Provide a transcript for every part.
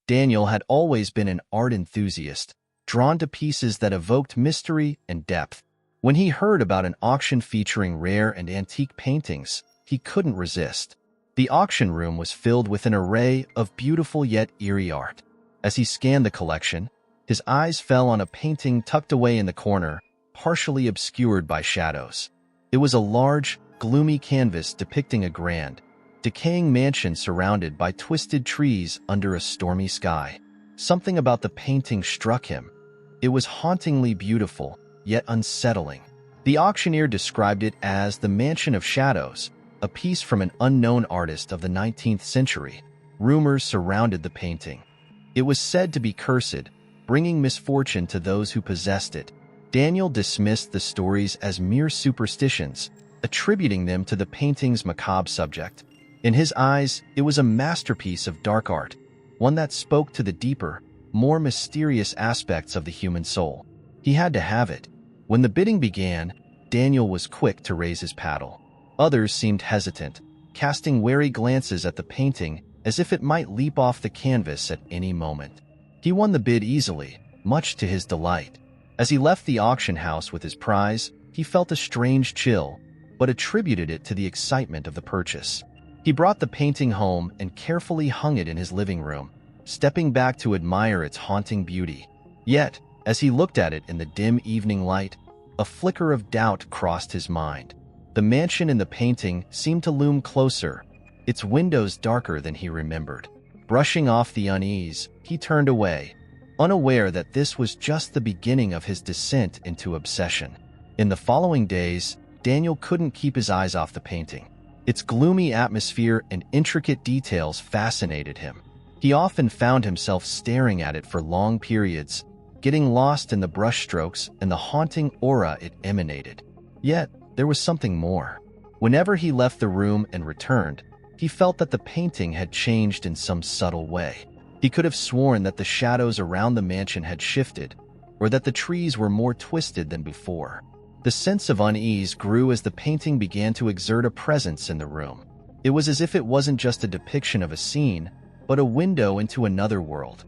Daniel had always been an art enthusiast, drawn to pieces that evoked mystery and depth. When he heard about an auction featuring rare and antique paintings, he couldn't resist. The auction room was filled with an array of beautiful yet eerie art. As he scanned the collection, his eyes fell on a painting tucked away in the corner, partially obscured by shadows. It was a large, gloomy canvas depicting a grand, decaying mansion surrounded by twisted trees under a stormy sky. Something about the painting struck him. It was hauntingly beautiful, yet unsettling. The auctioneer described it as the Mansion of Shadows, a piece from an unknown artist of the 19th century. Rumors surrounded the painting. It was said to be cursed, bringing misfortune to those who possessed it. Daniel dismissed the stories as mere superstitions, attributing them to the painting's macabre subject. In his eyes, it was a masterpiece of dark art, one that spoke to the deeper, more mysterious aspects of the human soul. He had to have it. When the bidding began, Daniel was quick to raise his paddle. Others seemed hesitant, casting wary glances at the painting as if it might leap off the canvas at any moment. He won the bid easily, much to his delight. As he left the auction house with his prize, he felt a strange chill, but attributed it to the excitement of the purchase. He brought the painting home and carefully hung it in his living room, stepping back to admire its haunting beauty. Yet, as he looked at it in the dim evening light, a flicker of doubt crossed his mind. The mansion in the painting seemed to loom closer, its windows darker than he remembered. Brushing off the unease, he turned away, unaware that this was just the beginning of his descent into obsession. In the following days, Daniel couldn't keep his eyes off the painting. Its gloomy atmosphere and intricate details fascinated him. He often found himself staring at it for long periods, getting lost in the brushstrokes and the haunting aura it emanated. Yet, there was something more. Whenever he left the room and returned, he felt that the painting had changed in some subtle way. He could have sworn that the shadows around the mansion had shifted, or that the trees were more twisted than before. The sense of unease grew as the painting began to exert a presence in the room. It was as if it wasn't just a depiction of a scene, but a window into another world,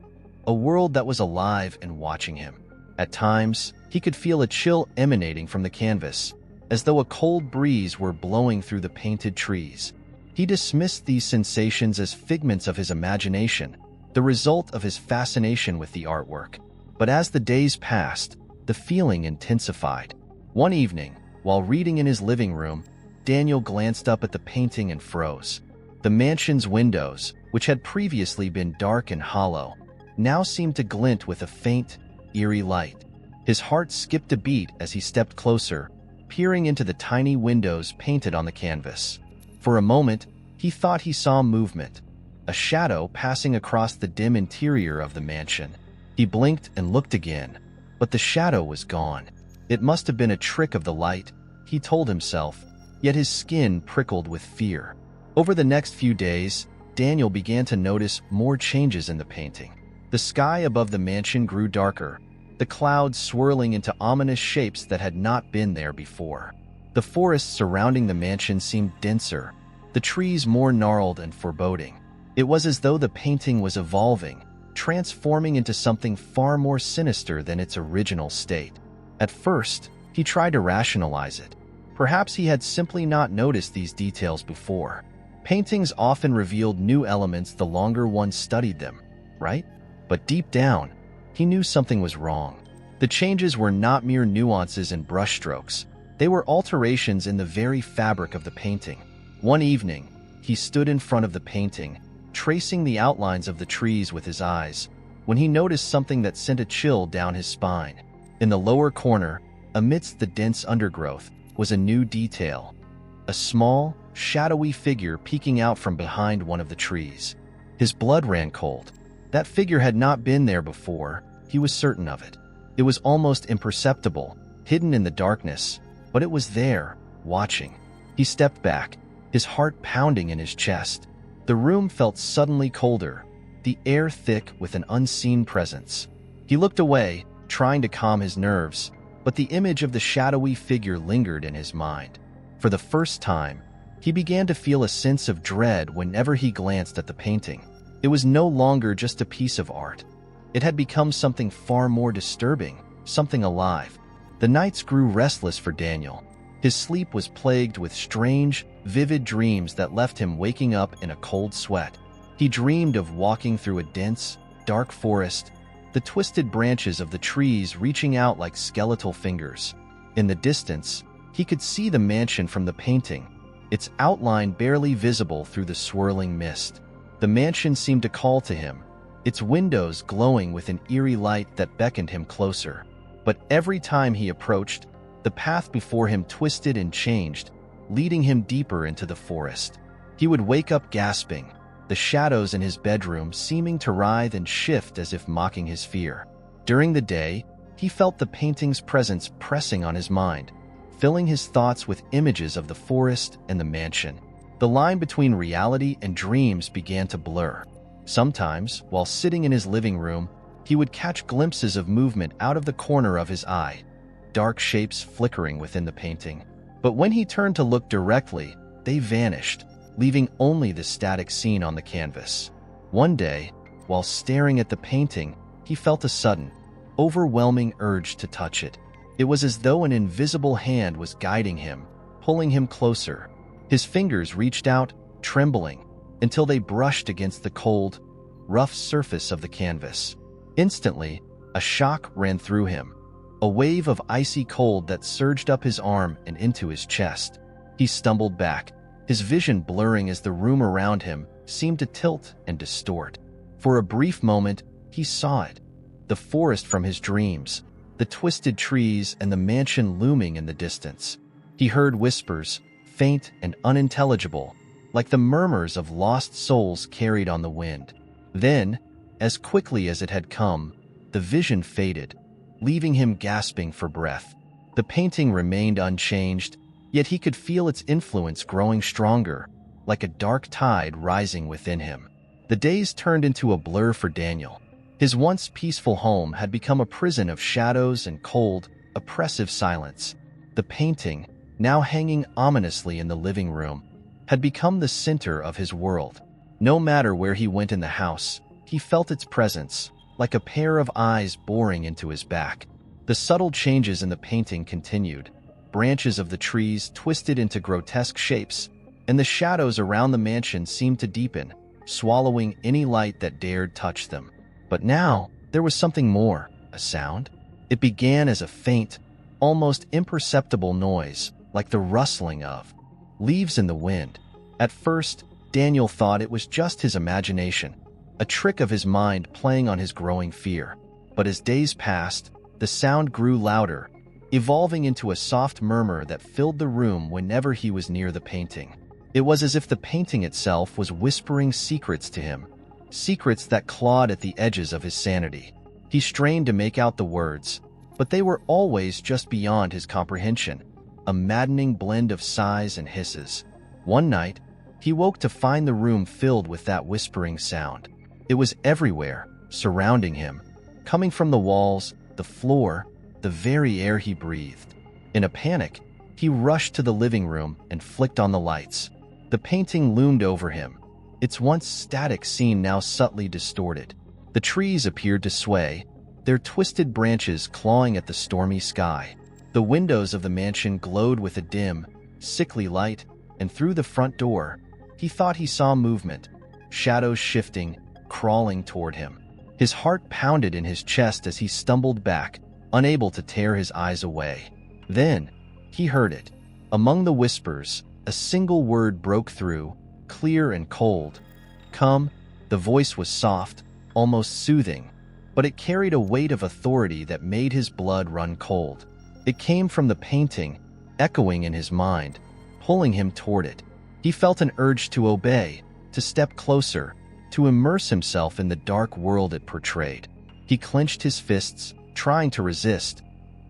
a world that was alive and watching him. At times, he could feel a chill emanating from the canvas, as though a cold breeze were blowing through the painted trees. He dismissed these sensations as figments of his imagination, the result of his fascination with the artwork. But as the days passed, the feeling intensified. One evening, while reading in his living room, Daniel glanced up at the painting and froze. The mansion's windows, which had previously been dark and hollow, now seemed to glint with a faint, eerie light. His heart skipped a beat as he stepped closer, peering into the tiny windows painted on the canvas. For a moment, he thought he saw movement, a shadow passing across the dim interior of the mansion. He blinked and looked again, but the shadow was gone. It must have been a trick of the light, he told himself, yet his skin prickled with fear. Over the next few days, Daniel began to notice more changes in the painting. The sky above the mansion grew darker, the clouds swirling into ominous shapes that had not been there before. The forests surrounding the mansion seemed denser, the trees more gnarled and foreboding. It was as though the painting was evolving, transforming into something far more sinister than its original state. At first, he tried to rationalize it. Perhaps he had simply not noticed these details before. Paintings often revealed new elements the longer one studied them, right? But deep down, he knew something was wrong. The changes were not mere nuances in brushstrokes. They were alterations in the very fabric of the painting. One evening, he stood in front of the painting, tracing the outlines of the trees with his eyes, when he noticed something that sent a chill down his spine. In the lower corner, amidst the dense undergrowth, was a new detail. A small, shadowy figure peeking out from behind one of the trees. His blood ran cold. That figure had not been there before, he was certain of it. It was almost imperceptible, hidden in the darkness, but it was there, watching. He stepped back, his heart pounding in his chest. The room felt suddenly colder, the air thick with an unseen presence. He looked away, trying to calm his nerves, but the image of the shadowy figure lingered in his mind. For the first time, he began to feel a sense of dread whenever he glanced at the painting. It was no longer just a piece of art. It had become something far more disturbing, something alive. The nights grew restless for Daniel. His sleep was plagued with strange, vivid dreams that left him waking up in a cold sweat. He dreamed of walking through a dense, dark forest, the twisted branches of the trees reaching out like skeletal fingers. In the distance, he could see the mansion from the painting, its outline barely visible through the swirling mist. The mansion seemed to call to him, its windows glowing with an eerie light that beckoned him closer. But every time he approached, the path before him twisted and changed, leading him deeper into the forest. He would wake up gasping, the shadows in his bedroom seeming to writhe and shift as if mocking his fear. During the day, he felt the painting's presence pressing on his mind, filling his thoughts with images of the forest and the mansion. The line between reality and dreams began to blur. Sometimes, while sitting in his living room, he would catch glimpses of movement out of the corner of his eye, dark shapes flickering within the painting. But when he turned to look directly, they vanished, leaving only the static scene on the canvas. One day, while staring at the painting, he felt a sudden, overwhelming urge to touch it. It was as though an invisible hand was guiding him, pulling him closer. His fingers reached out, trembling, until they brushed against the cold, rough surface of the canvas. Instantly, a shock ran through him, a wave of icy cold that surged up his arm and into his chest. He stumbled back, his vision blurring as the room around him seemed to tilt and distort. For a brief moment, he saw it, the forest from his dreams, the twisted trees and the mansion looming in the distance. He heard whispers, faint and unintelligible, like the murmurs of lost souls carried on the wind. Then, as quickly as it had come, the vision faded, leaving him gasping for breath. The painting remained unchanged, yet he could feel its influence growing stronger, like a dark tide rising within him. The days turned into a blur for Daniel. His once peaceful home had become a prison of shadows and cold, oppressive silence. The painting, now hanging ominously in the living room, had become the center of his world. No matter where he went in the house, he felt its presence, like a pair of eyes boring into his back. The subtle changes in the painting continued. Branches of the trees twisted into grotesque shapes, and the shadows around the mansion seemed to deepen, swallowing any light that dared touch them. But now, there was something more, a sound. It began as a faint, almost imperceptible noise, like the rustling of leaves in the wind. At first, Daniel thought it was just his imagination, a trick of his mind playing on his growing fear. But as days passed, the sound grew louder, evolving into a soft murmur that filled the room whenever he was near the painting. It was as if the painting itself was whispering secrets to him, secrets that clawed at the edges of his sanity. He strained to make out the words, but they were always just beyond his comprehension, a maddening blend of sighs and hisses. One night, he woke to find the room filled with that whispering sound. It was everywhere, surrounding him, coming from the walls, the floor, the very air he breathed. In a panic, he rushed to the living room and flicked on the lights. The painting loomed over him, its once static scene now subtly distorted. The trees appeared to sway, their twisted branches clawing at the stormy sky. The windows of the mansion glowed with a dim, sickly light, and through the front door, he thought he saw movement, shadows shifting, crawling toward him. His heart pounded in his chest as he stumbled back, unable to tear his eyes away. Then, he heard it. Among the whispers, a single word broke through, clear and cold. "Come." The voice was soft, almost soothing, but it carried a weight of authority that made his blood run cold. It came from the painting, echoing in his mind, pulling him toward it. He felt an urge to obey, to step closer, to immerse himself in the dark world it portrayed. He clenched his fists, trying to resist,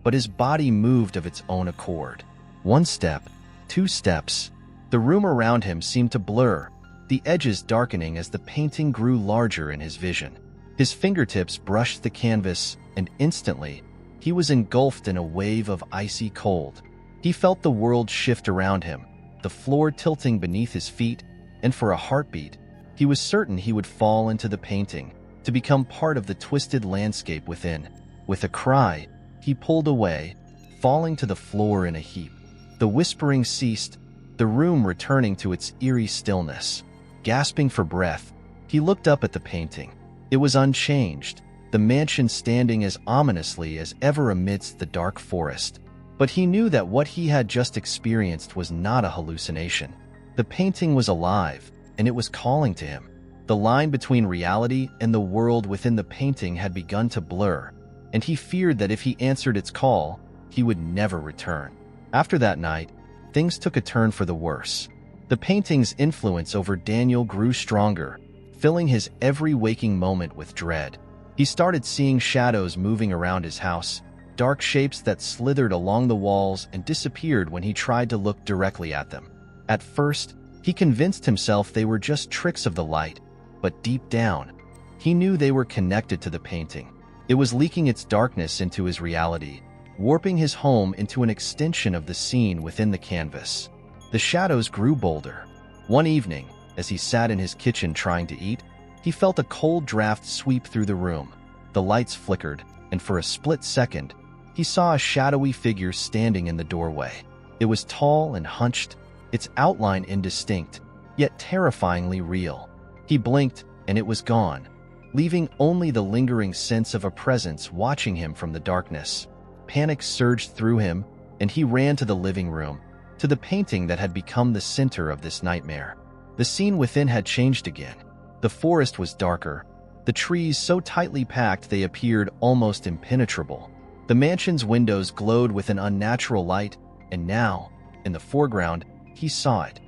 but his body moved of its own accord. One step, 2 steps. The room around him seemed to blur, the edges darkening as the painting grew larger in his vision. His fingertips brushed the canvas, and instantly, he was engulfed in a wave of icy cold. He felt the world shift around him, the floor tilting beneath his feet, and for a heartbeat, He was certain he would fall into the painting, to become part of the twisted landscape within. With a cry, he pulled away, falling to the floor in a heap. The whispering ceased, the room returning to its eerie stillness. Gasping for breath, he looked up at the painting. It was unchanged, the mansion standing as ominously as ever amidst the dark forest. But he knew that what he had just experienced was not a hallucination. The painting was alive, and it was calling to him. The line between reality and the world within the painting had begun to blur, and he feared that if he answered its call, he would never return. After that night, things took a turn for the worse. The painting's influence over Daniel grew stronger, filling his every waking moment with dread. He started seeing shadows moving around his house, dark shapes that slithered along the walls and disappeared when he tried to look directly at them. At first, he convinced himself they were just tricks of the light, but deep down, he knew they were connected to the painting. It was leaking its darkness into his reality, warping his home into an extension of the scene within the canvas. The shadows grew bolder. One evening, as he sat in his kitchen trying to eat, he felt a cold draft sweep through the room. The lights flickered, and for a split second, he saw a shadowy figure standing in the doorway. It was tall and hunched, its outline indistinct, yet terrifyingly real. He blinked, and it was gone, leaving only the lingering sense of a presence watching him from the darkness. Panic surged through him, and he ran to the living room, to the painting that had become the center of this nightmare. The scene within had changed again. The forest was darker, the trees so tightly packed they appeared almost impenetrable. The mansion's windows glowed with an unnatural light, and now, in the foreground, he saw it.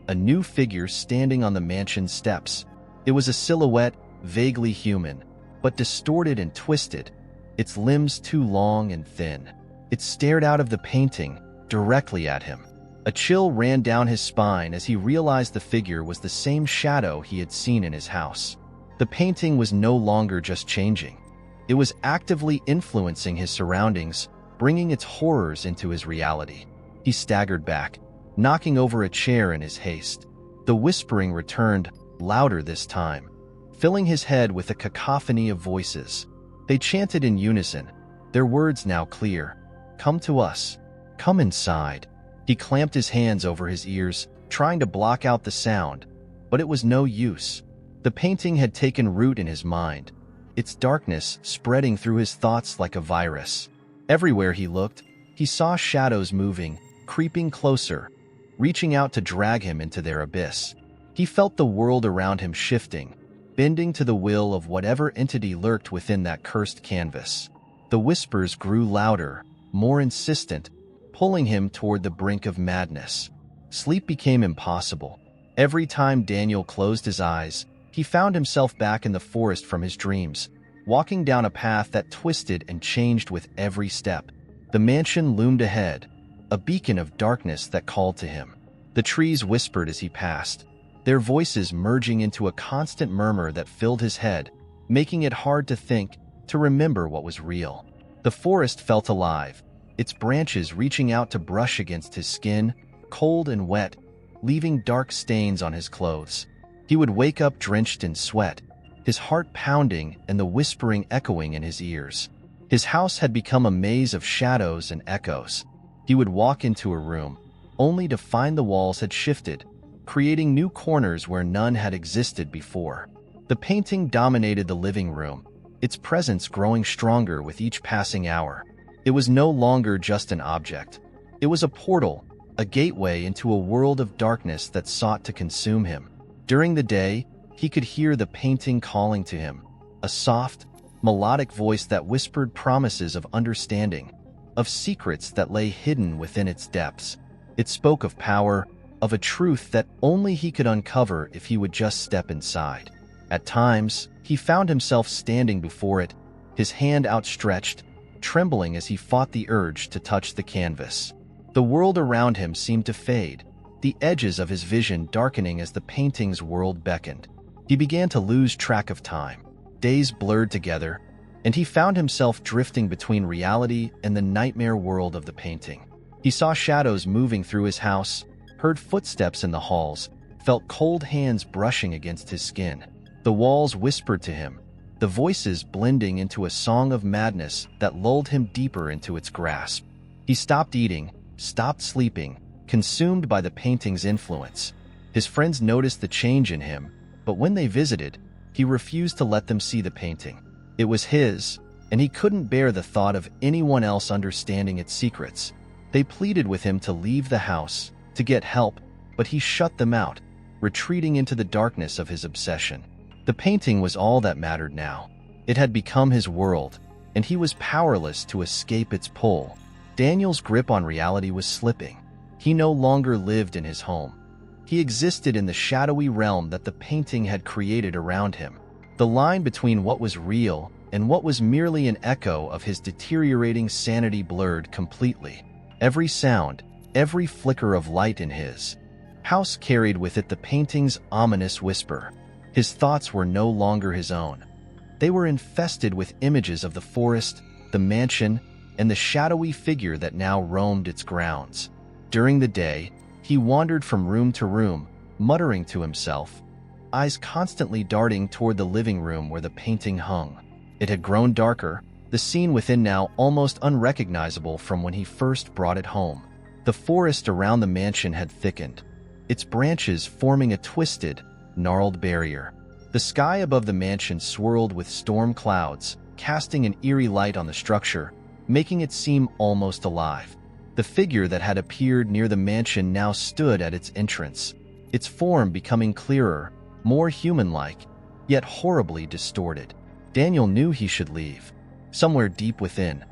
A new figure standing on the mansion's steps. It was a silhouette, vaguely human, but distorted and twisted, its limbs too long and thin. It stared out of the painting, directly at him. A chill ran down his spine as he realized the figure was the same shadow he had seen in his house. The painting was no longer just changing. It was actively influencing his surroundings, bringing its horrors into his reality. He staggered back, knocking over a chair in his haste. The whispering returned, louder this time, filling his head with a cacophony of voices. They chanted in unison, their words now clear. "Come to us. Come inside." He clamped his hands over his ears, trying to block out the sound, but it was no use. The painting had taken root in his mind, its darkness spreading through his thoughts like a virus. Everywhere he looked, he saw shadows moving, creeping closer, reaching out to drag him into their abyss. He felt the world around him shifting, bending to the will of whatever entity lurked within that cursed canvas. The whispers grew louder, more insistent, pulling him toward the brink of madness. Sleep became impossible. Every time Daniel closed his eyes, he found himself back in the forest from his dreams, walking down a path that twisted and changed with every step. The mansion loomed ahead, a beacon of darkness that called to him. The trees whispered as he passed, their voices merging into a constant murmur that filled his head, making it hard to think, to remember what was real. The forest felt alive, its branches reaching out to brush against his skin, cold and wet, leaving dark stains on his clothes. He would wake up drenched in sweat, his heart pounding and the whispering echoing in his ears. His house had become a maze of shadows and echoes. He would walk into a room, only to find the walls had shifted, creating new corners where none had existed before. The painting dominated the living room, its presence growing stronger with each passing hour. It was no longer just an object. It was a portal, a gateway into a world of darkness that sought to consume him. During the day, he could hear the painting calling to him, a soft, melodic voice that whispered promises of understanding, of secrets that lay hidden within its depths. It spoke of power, of a truth that only he could uncover if he would just step inside. At times, he found himself standing before it, his hand outstretched, trembling as he fought the urge to touch the canvas. The world around him seemed to fade, the edges of his vision darkening as the painting's world beckoned. He began to lose track of time. Days blurred together, and he found himself drifting between reality and the nightmare world of the painting. He saw shadows moving through his house, heard footsteps in the halls, felt cold hands brushing against his skin. The walls whispered to him, the voices blending into a song of madness that lulled him deeper into its grasp. He stopped eating, stopped sleeping, consumed by the painting's influence. His friends noticed the change in him, but when they visited, he refused to let them see the painting. It was his, and he couldn't bear the thought of anyone else understanding its secrets. They pleaded with him to leave the house, to get help, but he shut them out, retreating into the darkness of his obsession. The painting was all that mattered now. It had become his world, and he was powerless to escape its pull. Daniel's grip on reality was slipping. He no longer lived in his home. He existed in the shadowy realm that the painting had created around him. The line between what was real and what was merely an echo of his deteriorating sanity blurred completely. Every sound, every flicker of light in his house carried with it the painting's ominous whisper. His thoughts were no longer his own. They were infested with images of the forest, the mansion, and the shadowy figure that now roamed its grounds. During the day, he wandered from room to room, muttering to himself, eyes constantly darting toward the living room where the painting hung. It had grown darker, the scene within now almost unrecognizable from when he first brought it home. The forest around the mansion had thickened, its branches forming a twisted, gnarled barrier. The sky above the mansion swirled with storm clouds, casting an eerie light on the structure, making it seem almost alive. The figure that had appeared near the mansion now stood at its entrance, its form becoming clearer, more human-like, yet horribly distorted. Daniel knew he should leave. Somewhere deep within,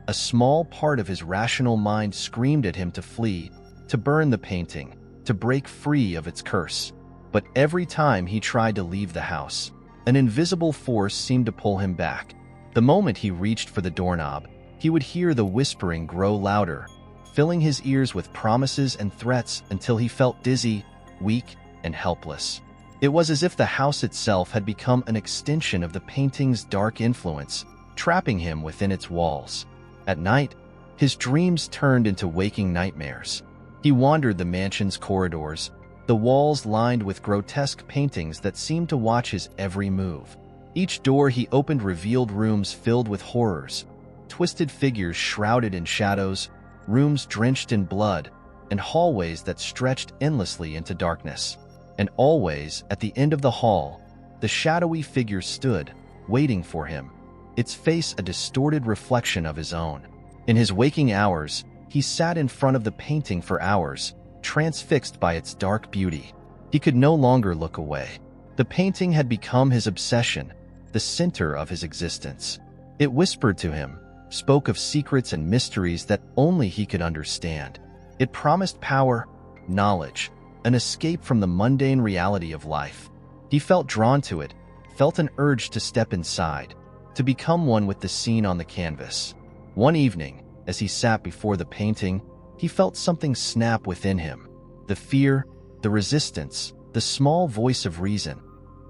a small part of his rational mind screamed at him to flee, to burn the painting, to break free of its curse. But every time he tried to leave the house, an invisible force seemed to pull him back. The moment he reached for the doorknob, he would hear the whispering grow louder, filling his ears with promises and threats until he felt dizzy, weak, and helpless. It was as if the house itself had become an extension of the painting's dark influence, trapping him within its walls. At night, his dreams turned into waking nightmares. He wandered the mansion's corridors, the walls lined with grotesque paintings that seemed to watch his every move. Each door he opened revealed rooms filled with horrors, twisted figures shrouded in shadows, rooms drenched in blood, and hallways that stretched endlessly into darkness. And always, at the end of the hall, the shadowy figure stood, waiting for him, its face a distorted reflection of his own. In his waking hours, he sat in front of the painting for hours, transfixed by its dark beauty. He could no longer look away. The painting had become his obsession, the center of his existence. It whispered to him, spoke of secrets and mysteries that only he could understand. It promised power, knowledge, an escape from the mundane reality of life. He felt drawn to it, felt an urge to step inside, to become one with the scene on the canvas. One evening, as he sat before the painting, he felt something snap within him. The fear, the resistance, the small voice of reason,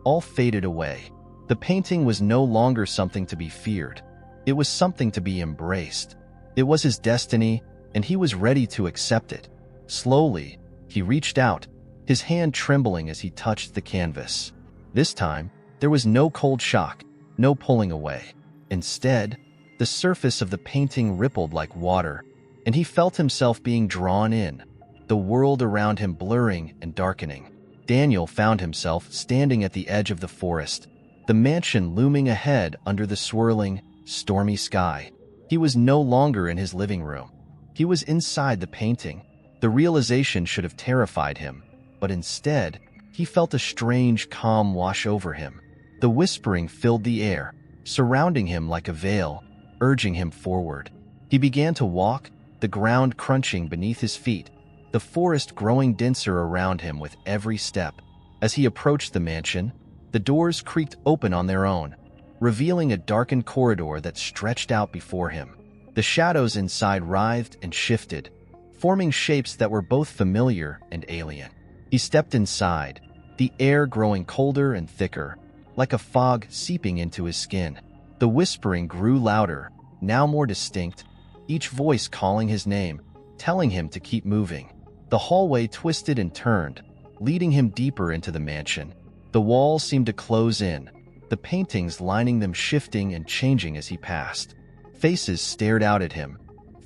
all faded away. The painting was no longer something to be feared. It was something to be embraced. It was his destiny, and he was ready to accept it. Slowly, he reached out, his hand trembling as he touched the canvas. This time, there was no cold shock, no pulling away. Instead, the surface of the painting rippled like water, and he felt himself being drawn in, the world around him blurring and darkening. Daniel found himself standing at the edge of the forest, the mansion looming ahead under the swirling, stormy sky. He was no longer in his living room. He was inside the painting. The realization should have terrified him, but instead, he felt a strange calm wash over him. The whispering filled the air, surrounding him like a veil, urging him forward. He began to walk, the ground crunching beneath his feet, the forest growing denser around him with every step. As he approached the mansion, the doors creaked open on their own, revealing a darkened corridor that stretched out before him. The shadows inside writhed and shifted, forming shapes that were both familiar and alien. He stepped inside, the air growing colder and thicker, like a fog seeping into his skin. The whispering grew louder, now more distinct, each voice calling his name, telling him to keep moving. The hallway twisted and turned, leading him deeper into the mansion. The walls seemed to close in, the paintings lining them shifting and changing as he passed. Faces stared out at him,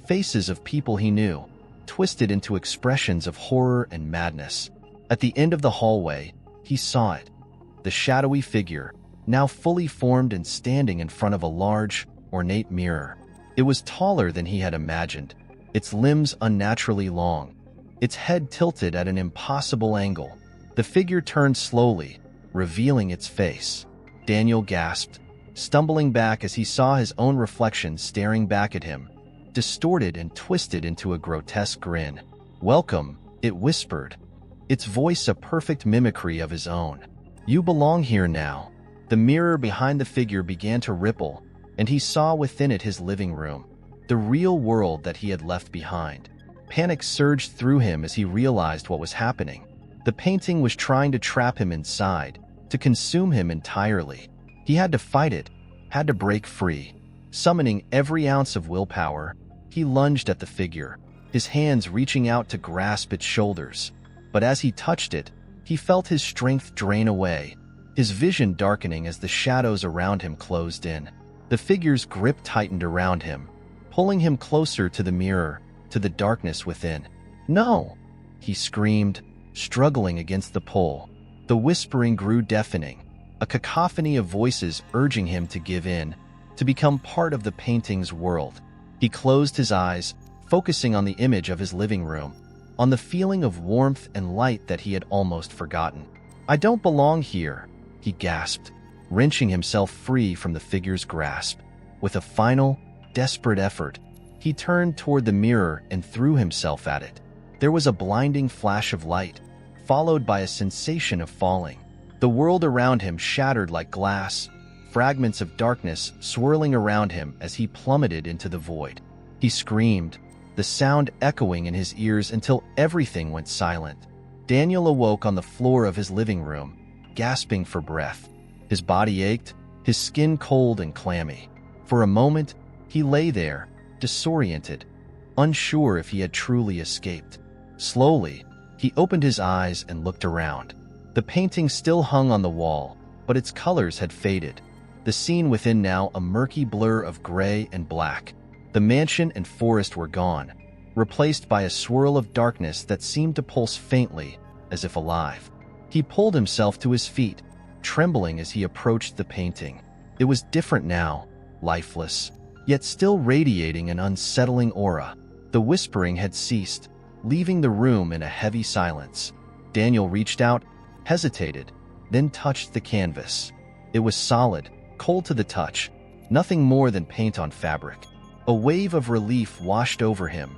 faces of people he knew, twisted into expressions of horror and madness. At the end of the hallway, he saw it, the shadowy figure, now fully formed and standing in front of a large, ornate mirror. It was taller than he had imagined, its limbs unnaturally long, its head tilted at an impossible angle. The figure turned slowly, revealing its face. Daniel gasped, stumbling back as he saw his own reflection staring back at him, distorted and twisted into a grotesque grin. "Welcome," it whispered, its voice a perfect mimicry of his own. "You belong here now." The mirror behind the figure began to ripple, and he saw within it his living room, the real world that he had left behind. Panic surged through him as he realized what was happening. The painting was trying to trap him inside, to consume him entirely. He had to fight it, had to break free. Summoning every ounce of willpower, he lunged at the figure, his hands reaching out to grasp its shoulders. But as he touched it, he felt his strength drain away, his vision darkening as the shadows around him closed in. The figure's grip tightened around him, pulling him closer to the mirror, to the darkness within. "No!" he screamed, struggling against the pull. The whispering grew deafening, a cacophony of voices urging him to give in, to become part of the painting's world. He closed his eyes, focusing on the image of his living room, on the feeling of warmth and light that he had almost forgotten. "I don't belong here," he gasped, wrenching himself free from the figure's grasp. With a final, desperate effort, he turned toward the mirror and threw himself at it. There was a blinding flash of light, followed by a sensation of falling. The world around him shattered like glass, fragments of darkness swirling around him as he plummeted into the void. He screamed, the sound echoing in his ears until everything went silent. Daniel awoke on the floor of his living room, gasping for breath. His body ached, his skin cold and clammy. For a moment, he lay there, disoriented, unsure if he had truly escaped. Slowly, he opened his eyes and looked around. The painting still hung on the wall, but its colors had faded. The scene within now a murky blur of gray and black. The mansion and forest were gone, replaced by a swirl of darkness that seemed to pulse faintly, as if alive. He pulled himself to his feet, trembling as he approached the painting. It was different now, lifeless, yet still radiating an unsettling aura. The whispering had ceased, leaving the room in a heavy silence. Daniel reached out, hesitated, then touched the canvas. It was solid, cold to the touch, nothing more than paint on fabric. A wave of relief washed over him,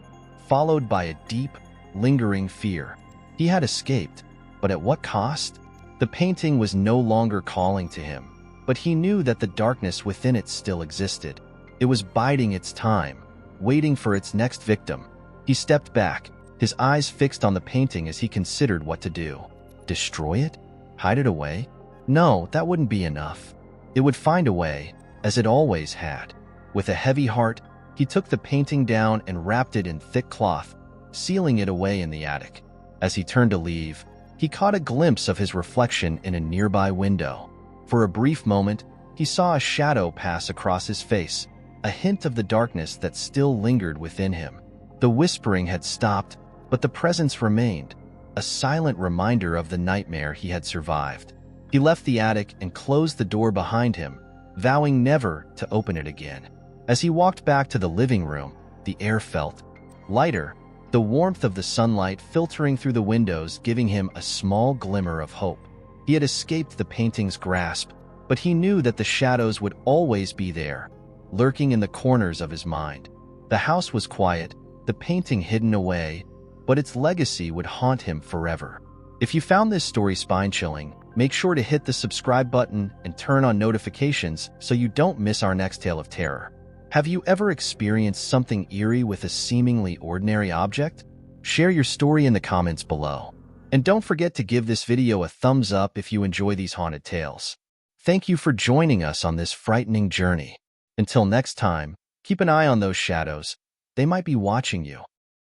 followed by a deep, lingering fear. He had escaped, but at what cost? The painting was no longer calling to him, but he knew that the darkness within it still existed. It was biding its time, waiting for its next victim. He stepped back, his eyes fixed on the painting as he considered what to do. Destroy it? Hide it away? No, that wouldn't be enough. It would find a way, as it always had. With a heavy heart, he took the painting down and wrapped it in thick cloth, sealing it away in the attic. As he turned to leave, he caught a glimpse of his reflection in a nearby window. For a brief moment, he saw a shadow pass across his face, a hint of the darkness that still lingered within him. The whispering had stopped, but the presence remained, a silent reminder of the nightmare he had survived. He left the attic and closed the door behind him, vowing never to open it again. As he walked back to the living room, the air felt lighter, the warmth of the sunlight filtering through the windows giving him a small glimmer of hope. He had escaped the painting's grasp, but he knew that the shadows would always be there, lurking in the corners of his mind. The house was quiet, the painting hidden away, but its legacy would haunt him forever. If you found this story spine-chilling, make sure to hit the subscribe button and turn on notifications so you don't miss our next tale of terror. Have you ever experienced something eerie with a seemingly ordinary object? Share your story in the comments below. And don't forget to give this video a thumbs up if you enjoy these haunted tales. Thank you for joining us on this frightening journey. Until next time, keep an eye on those shadows. They might be watching you.